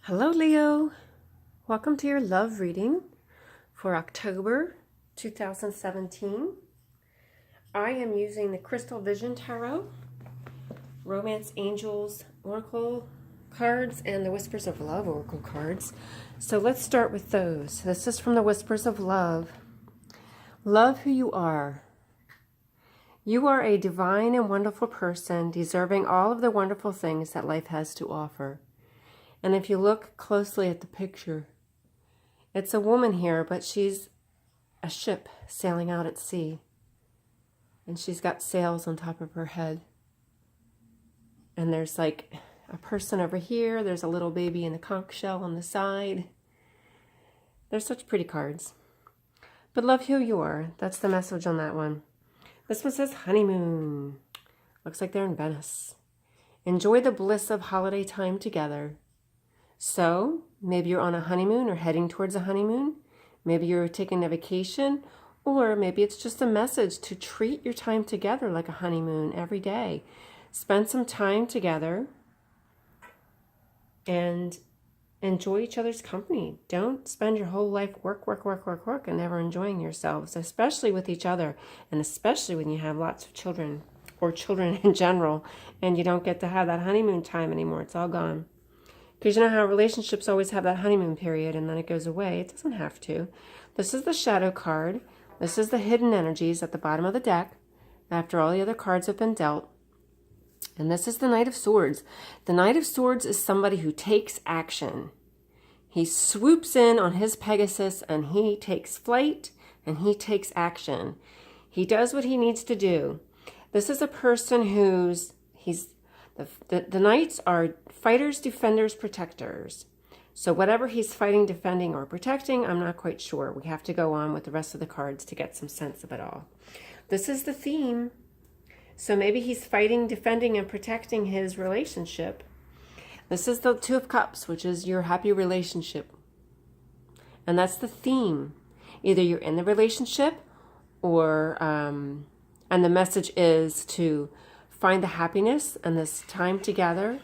Hello, Leo. Welcome to your love reading for October 2017. I am using the Crystal Vision Tarot, Romance Angels Oracle cards, and the Whispers of Love Oracle cards. So let's start with those. This is from the Whispers of Love. Love who you are. You are a divine and wonderful person, deserving all of the wonderful things that life has to offer. And if you look closely at the picture, it's a woman here, but she's a ship sailing out at sea. And she's got sails on top of her head. And there's like a person over here. There's a little baby in a conch shell on the side. They're such pretty cards. But love who you are. That's the message on that one. This one says honeymoon. Looks like they're in Venice. Enjoy the bliss of holiday time together. So, maybe you're on a honeymoon or heading towards a honeymoon. Maybe you're taking a vacation, or maybe it's just a message to treat your time together like a honeymoon every day. Spend some time together and enjoy each other's company. Don't spend your whole life work, and never enjoying yourselves, especially with each other, and especially when you have lots of children, or children in general, and you don't get to have that honeymoon time anymore. It's all gone. Because you know how relationships always have that honeymoon period and then it goes away. It doesn't have to. This is the shadow card. This is the hidden energies at the bottom of the deck after all the other cards have been dealt. And this is the Knight of Swords. The Knight of Swords is somebody who takes action. He swoops in on his Pegasus and he takes flight and he takes action. He does what he needs to do. This is a person the knights are fighters, defenders, protectors. So whatever he's fighting, defending, or protecting, I'm not quite sure. We have to go on with the rest of the cards to get some sense of it all. This is the theme. So maybe he's fighting, defending, and protecting his relationship. This is the Two of Cups, which is your happy relationship. And that's the theme. Either you're in the relationship or, and the message is to find the happiness and this time together,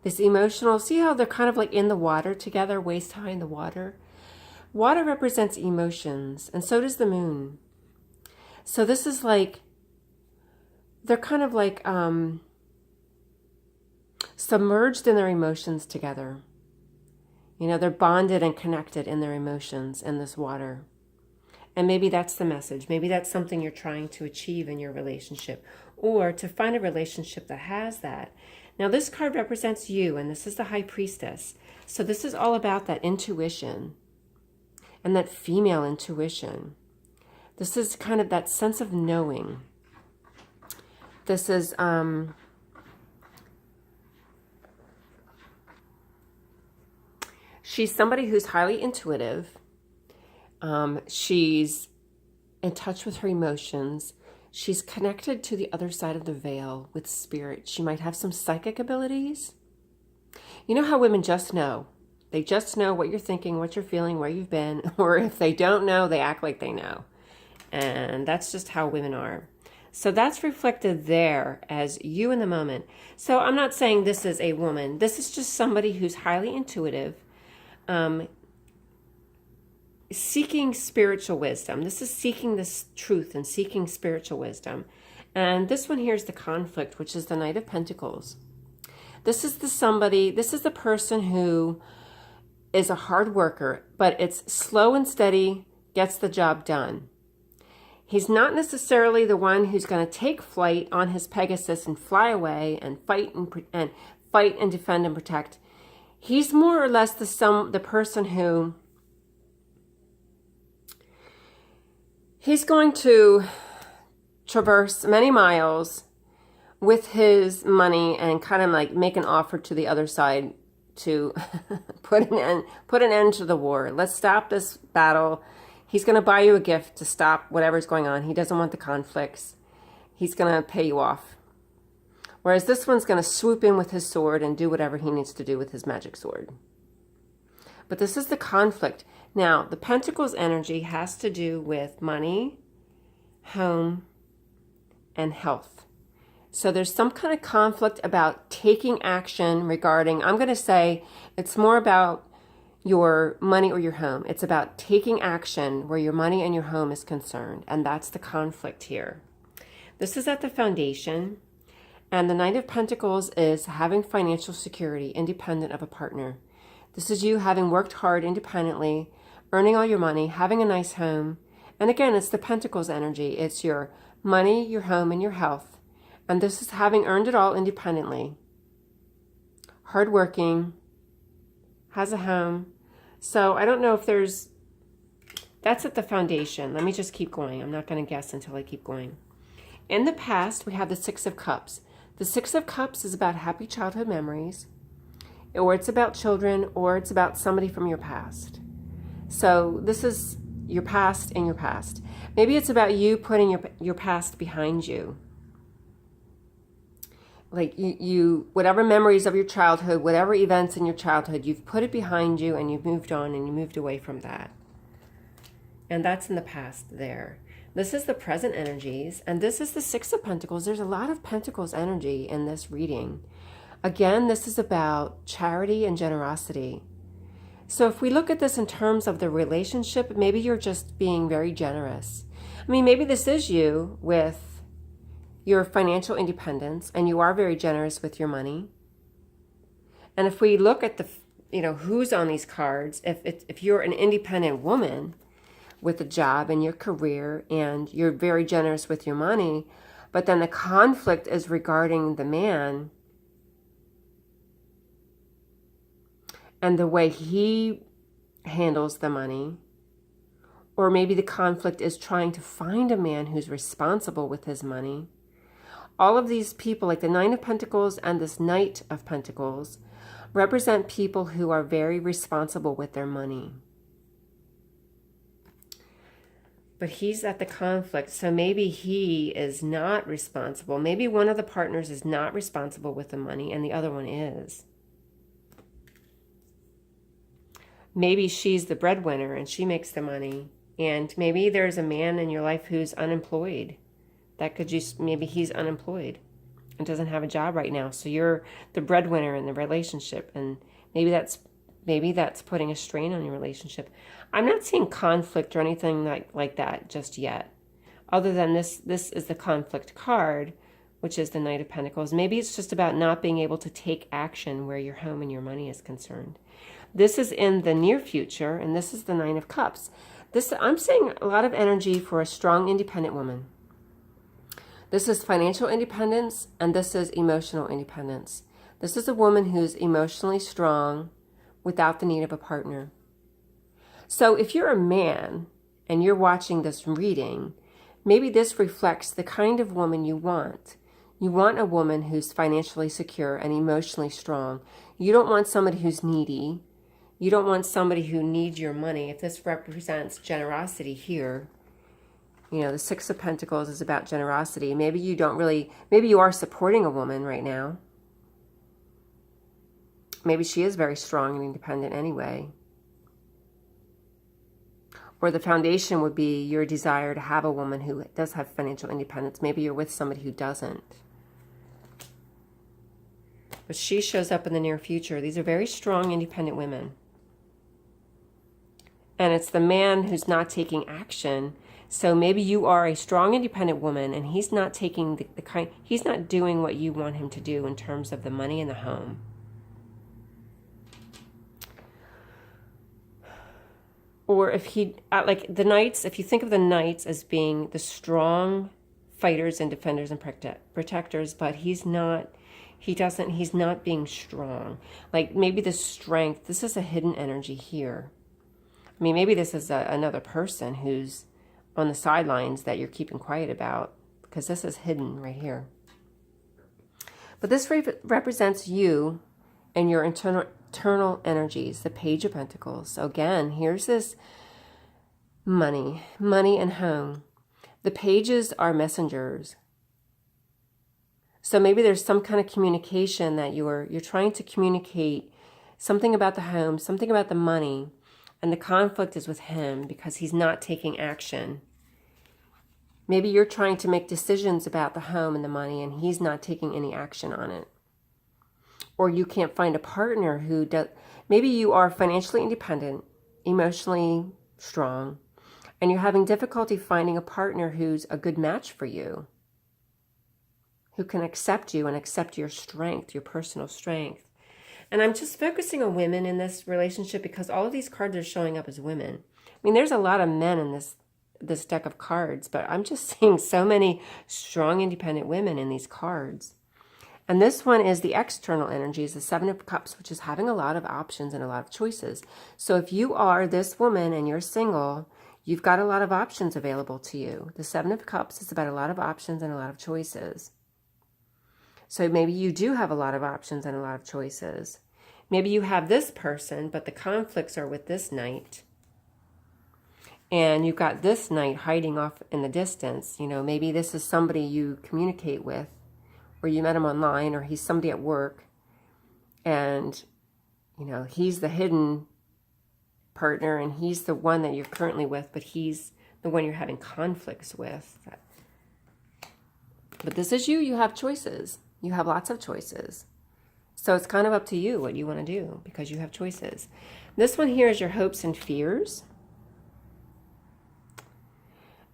this emotional, see how they're kind of like in the water together, waist high in the water. Water represents emotions, and so does the moon. So this is like, they're kind of like submerged in their emotions together. You know, they're bonded and connected in their emotions in this water. And maybe that's the message. Maybe that's something you're trying to achieve in your relationship, or to find a relationship that has that. Now, this card represents you, and this is the High Priestess. So this is all about that intuition and that female intuition. This is kind of that sense of knowing. This is she's somebody who's highly intuitive. She's in touch with her emotions. She's connected to the other side of the veil with spirit. She might have some psychic abilities. You know how women just know. They just know what you're thinking, what you're feeling, where you've been. Or if they don't know, they act like they know. And that's just how women are. So that's reflected there as you in the moment. So I'm not saying this is a woman. This is just somebody who's highly intuitive. Seeking spiritual wisdom. This is seeking this truth and seeking spiritual wisdom. And this one here is the conflict, which is the Knight of Pentacles. This is the person who is a hard worker, but it's slow and steady, gets the job done. He's not necessarily the one who's going to take flight on his Pegasus and fly away and fight and defend and protect. He's more or less the person who he's going to traverse many miles with his money and kind of like make an offer to the other side to put an end to the war. Let's stop this battle. He's going to buy you a gift to stop whatever's going on. He doesn't want the conflicts. He's going to pay you off. Whereas this one's going to swoop in with his sword and do whatever he needs to do with his magic sword. But this is the conflict. Now, the Pentacles energy has to do with money, home, and health. So there's some kind of conflict about taking action regarding, I'm going to say it's more about your money or your home. It's about taking action where your money and your home is concerned. And that's the conflict here. This is at the foundation. And the Knight of Pentacles is having financial security independent of a partner. This is you having worked hard independently, earning all your money, having a nice home. And again, it's the Pentacles energy. It's your money, your home, and your health. And this is having earned it all independently. Hardworking, has a home. So I don't know if that's at the foundation. Let me just keep going. I'm not going to guess until I keep going. In the past, we have the Six of Cups. The Six of Cups is about happy childhood memories, or it's about children, or it's about somebody from your past. So this is your past and your past. Maybe it's about you putting your past behind you. Like you, whatever memories of your childhood, whatever events in your childhood, you've put it behind you and you've moved on and you moved away from that. And that's in the past there. This is the present energies, and this is the Six of Pentacles. There's a lot of Pentacles energy in this reading. Again, this is about charity and generosity. So if we look at this in terms of the relationship, maybe you're just being very generous. I mean, maybe this is you with your financial independence, and you are very generous with your money. And if we look at the, who's on these cards, if you're an independent woman with a job and your career, and you're very generous with your money, but then the conflict is regarding the man and the way he handles the money. Or maybe the conflict is trying to find a man who's responsible with his money. All of these people, like the Nine of Pentacles and this Knight of Pentacles, represent people who are very responsible with their money. But he's at the conflict, so maybe he is not responsible. Maybe one of the partners is not responsible with the money and the other one is. Maybe she's the breadwinner and she makes the money. And maybe there's a man in your life who's unemployed. That could just, maybe he's unemployed and doesn't have a job right now. So you're the breadwinner in the relationship, and maybe that's putting a strain on your relationship. I'm not seeing conflict or anything like that just yet. Other than this is the conflict card, which is the Knight of Pentacles. Maybe it's just about not being able to take action where your home and your money is concerned. This is in the near future, and this is the Nine of Cups. I'm seeing a lot of energy for a strong, independent woman. This is financial independence, and this is emotional independence. This is a woman who's emotionally strong without the need of a partner. So if you're a man and you're watching this reading, maybe this reflects the kind of woman you want. You want a woman who's financially secure and emotionally strong. You don't want somebody who's needy. You don't want somebody who needs your money. If this represents generosity here, the Six of Pentacles is about generosity. Maybe you are supporting a woman right now. Maybe she is very strong and independent anyway. Or the foundation would be your desire to have a woman who does have financial independence. Maybe you're with somebody who doesn't. But she shows up in the near future. These are very strong, independent women. And it's the man who's not taking action. So maybe you are a strong, independent woman, and he's not taking he's not doing what you want him to do in terms of the money and the home. Or if he, like the Knights, if you think of the Knights as being the strong fighters and defenders and protectors, but he's not being strong. Like maybe the strength, this is a hidden energy here. I mean, maybe this is another person who's on the sidelines that you're keeping quiet about, because this is hidden right here. But this represents you and your internal energies, the Page of Pentacles. So again, here's this money and home. The pages are messengers. So maybe there's some kind of communication that you're trying to communicate something about the home, something about the money, and the conflict is with him because he's not taking action. Maybe you're trying to make decisions about the home and the money, and he's not taking any action on it. Or you can't find a partner who does. Maybe you are financially independent, emotionally strong, and you're having difficulty finding a partner who's a good match for you, who can accept you and accept your strength, your personal strength. And I'm just focusing on women in this relationship because all of these cards are showing up as women. I mean, there's a lot of men in this deck of cards, but I'm just seeing so many strong, independent women in these cards. And this one is the external energies, the Seven of Cups, which is having a lot of options and a lot of choices. So if you are this woman and you're single, you've got a lot of options available to you. The Seven of Cups is about a lot of options and a lot of choices. So maybe you do have a lot of options and a lot of choices. Maybe you have this person, but the conflicts are with this knight. And you've got this knight hiding off in the distance. You know, maybe this is somebody you communicate with, or you met him online, or he's somebody at work. And, you know, he's the hidden partner, and he's the one that you're currently with, but he's the one you're having conflicts with. But this is you. You have choices. You have lots of choices. So it's kind of up to you what you want to do because you have choices. This one here is your hopes and fears.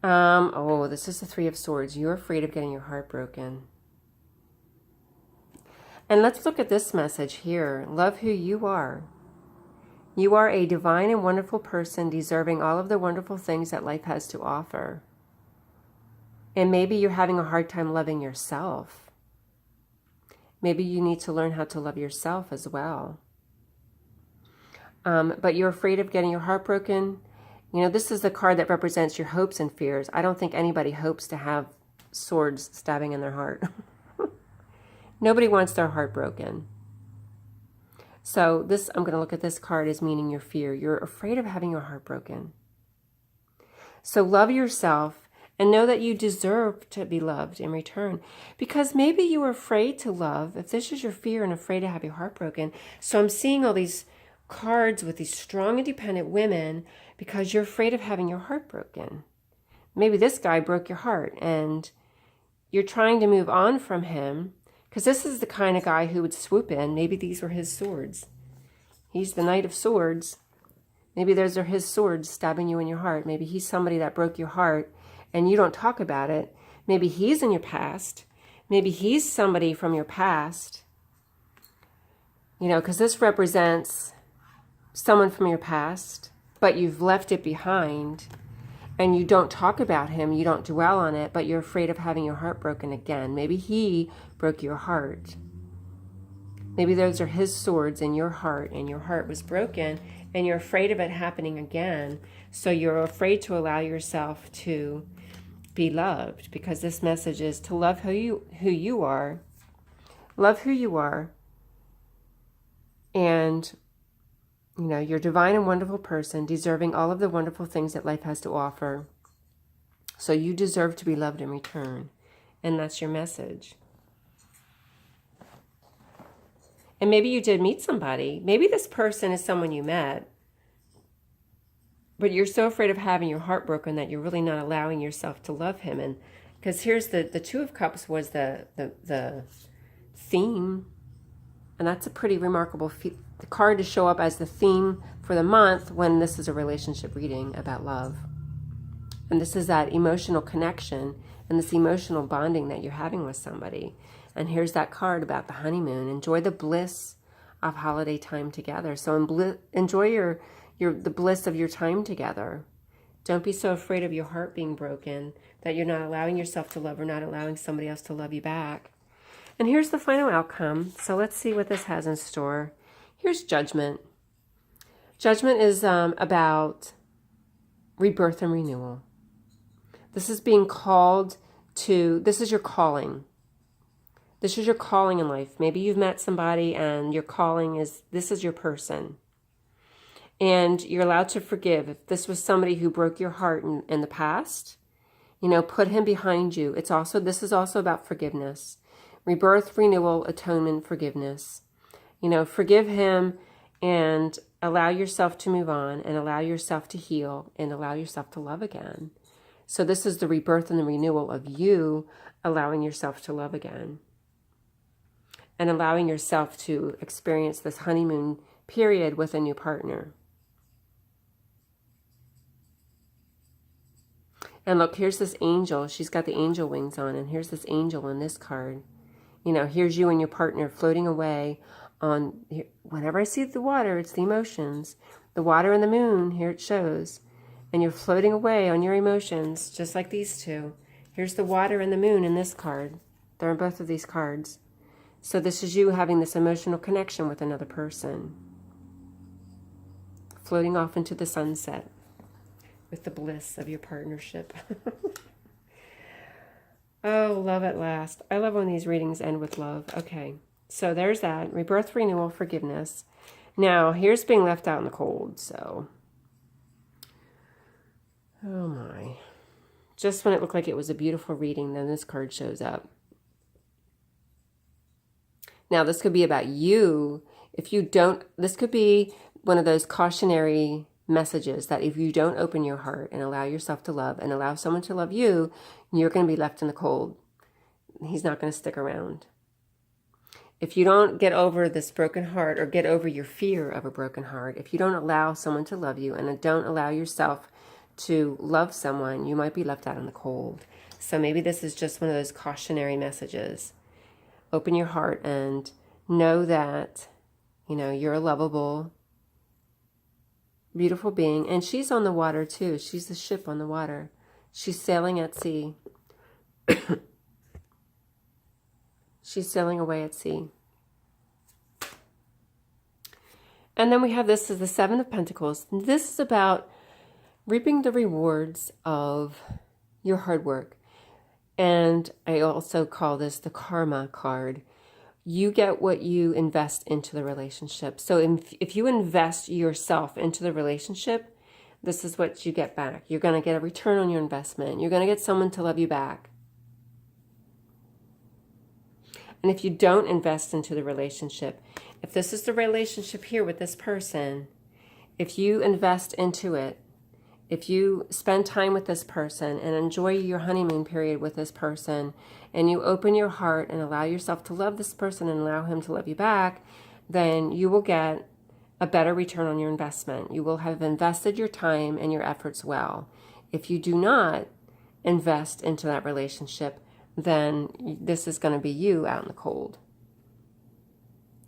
Oh, this is the Three of Swords. You're afraid of getting your heart broken. And let's look at this message here. Love who you are. You are a divine and wonderful person deserving all of the wonderful things that life has to offer. And maybe you're having a hard time loving yourself. Maybe you need to learn how to love yourself as well. But you're afraid of getting your heart broken. You know, this is the card that represents your hopes and fears. I don't think anybody hopes to have swords stabbing in their heart. Nobody wants their heart broken. So this, I'm going to look at this card as meaning your fear. You're afraid of having your heart broken. So love yourself and know that you deserve to be loved in return. Because maybe you were afraid to love, if this is your fear and afraid to have your heart broken. So I'm seeing all these cards with these strong, independent women because you're afraid of having your heart broken. Maybe this guy broke your heart and you're trying to move on from him. Because this is the kind of guy who would swoop in. Maybe these were his swords. He's the Knight of Swords. Maybe those are his swords stabbing you in your heart. Maybe he's somebody that broke your heart and you don't talk about it. Maybe he's in your past. Maybe he's somebody from your past. You know, because this represents someone from your past, but you've left it behind. And you don't talk about him, you don't dwell on it, but you're afraid of having your heart broken again. Maybe he broke your heart. Maybe those are his swords in your heart, and your heart was broken, and you're afraid of it happening again. So you're afraid to allow yourself to be loved, because this message is to love who you are. Love who you are. And you know, you're a divine and wonderful person, deserving all of the wonderful things that life has to offer. So you deserve to be loved in return. And that's your message. And maybe you did meet somebody. Maybe this person is someone you met. But you're so afraid of having your heart broken that you're really not allowing yourself to love him. And because here's the Two of Cups was the theme. And that's a pretty remarkable the card to show up as the theme for the month when this is a relationship reading about love. And this is that emotional connection and this emotional bonding that you're having with somebody. And here's that card about the honeymoon. Enjoy the bliss of holiday time together. So enjoy the bliss of your time together. Don't be so afraid of your heart being broken that you're not allowing yourself to love or not allowing somebody else to love you back. And here's the final outcome. So let's see what this has in store. Here's Judgment. Judgment is about rebirth and renewal. This is being called to, this is your calling. This is your calling in life. Maybe you've met somebody and your calling is, this is your person. And you're allowed to forgive. If this was somebody who broke your heart in the past, you know, put him behind you. This is also about forgiveness. Rebirth, renewal, atonement, forgiveness. You know, forgive him and allow yourself to move on and allow yourself to heal and allow yourself to love again. So this is the rebirth and the renewal of you allowing yourself to love again. And allowing yourself to experience this honeymoon period with a new partner. And look, here's this angel. She's got the angel wings on, and here's this angel in this card. You know, here's you and your partner floating away on, whenever I see the water, it's the emotions. The water and the moon, here it shows. And you're floating away on your emotions, just like these two. Here's the water and the moon in this card. They're in both of these cards. So this is you having this emotional connection with another person. Floating off into the sunset with the bliss of your partnership. Oh, love at last. I love when these readings end with love. Okay, so there's that. Rebirth, renewal, forgiveness. Now, here's being left out in the cold, so. Oh my. Just when it looked like it was a beautiful reading, then this card shows up. Now, this could be about you. If you don't, this could be one of those cautionary messages that if you don't open your heart and allow yourself to love and allow someone to love you, you're going to be left in the cold. He's not going to stick around. If you don't get over this broken heart or get over your fear of a broken heart, if you don't allow someone to love you and don't allow yourself to love someone, you might be left out in the cold. So maybe this is just one of those cautionary messages. Open your heart and know that, you know, you're a lovable, beautiful being. And she's on the water too. She's the ship on the water. She's sailing at sea. She's sailing away at sea. And then we have this is the Seven of Pentacles. This is about reaping the rewards of your hard work. And I also call this the karma card. You get what you invest into the relationship. So if you invest yourself into the relationship, this is what you get back. You're going to get a return on your investment. You're going to get someone to love you back. And if you don't invest into the relationship, if this is the relationship here with this person, if you invest into it, if you spend time with this person and enjoy your honeymoon period with this person, and you open your heart and allow yourself to love this person and allow him to love you back, then you will get a better return on your investment. You will have invested your time and your efforts well. If you do not invest into that relationship, then this is going to be you out in the cold.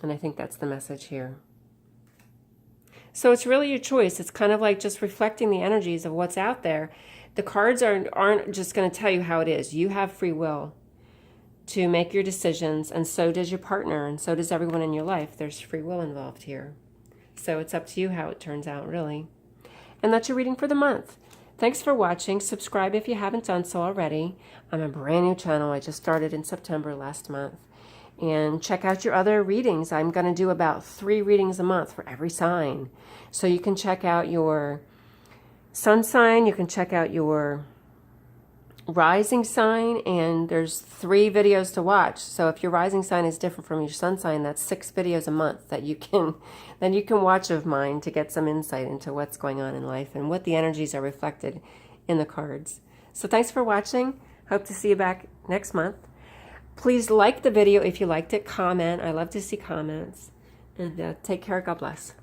And I think that's the message here. So it's really your choice. It's kind of like just reflecting the energies of what's out there. The cards aren't just going to tell you how it is. You have free will to make your decisions, and so does your partner, and so does everyone in your life. There's free will involved here. So it's up to you how it turns out, really. And that's your reading for the month. Thanks for watching. Subscribe if you haven't done so already. I'm a brand new channel. I just started in September last month. And check out your other readings. I'm going to do about 3 readings a month for every sign. So you can check out your sun sign, you can check out your rising sign, and there's 3 videos to watch. So if your rising sign is different from your sun sign, that's 6 videos a month that you can watch of mine to get some insight into what's going on in life and what the energies are reflected in the cards. So thanks for watching. Hope to see you back next month. Please like the video if you liked it. Comment. I love to see comments. And take care. God bless.